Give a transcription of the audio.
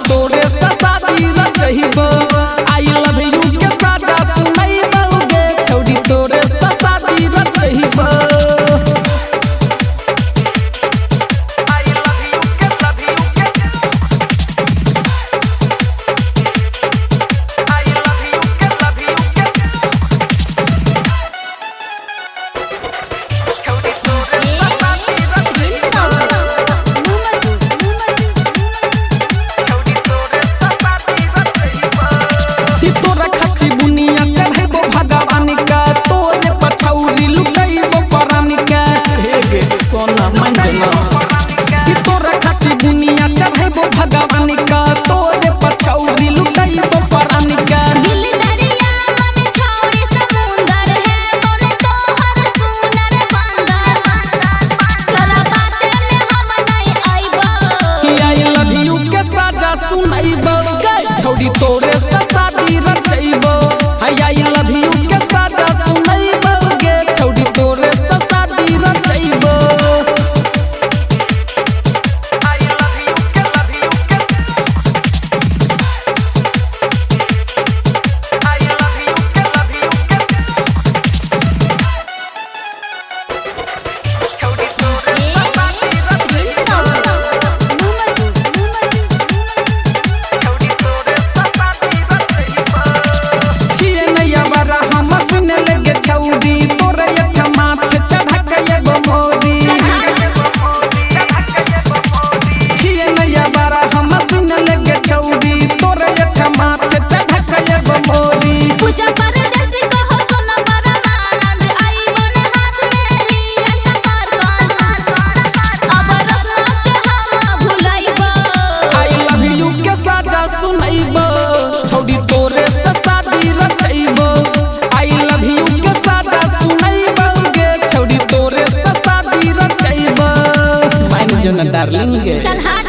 तोरे से शादी रचहिबो आई लव यू के साजा सुनाइबोगे छौड़ी तोरे से शादी रचहिबो सोना मंजना कि तोरा खाती दुनिया चढ़ेबो भगवान का तोरे पछौरी लुटाइबो परानी का दिल दरिया मन छौरी समुंदर है मन तोहर सुनर बंदर तोरा बाते में हम नहीं आइबो कि आई लव यू के साजा सुनाइबो छौरी तोरे से शादी रचइबो आई लव यू के साजा सुनाइबो गे छौरी तोरे से शादी रचइबो सुनाइबो छौड़ी तोरे से शादी रचइबो आई लव यू के साजा सुनाइबो गे छौड़ी तोरे से शादी रचइबो मान जो ना डार्लिंग गे चल हट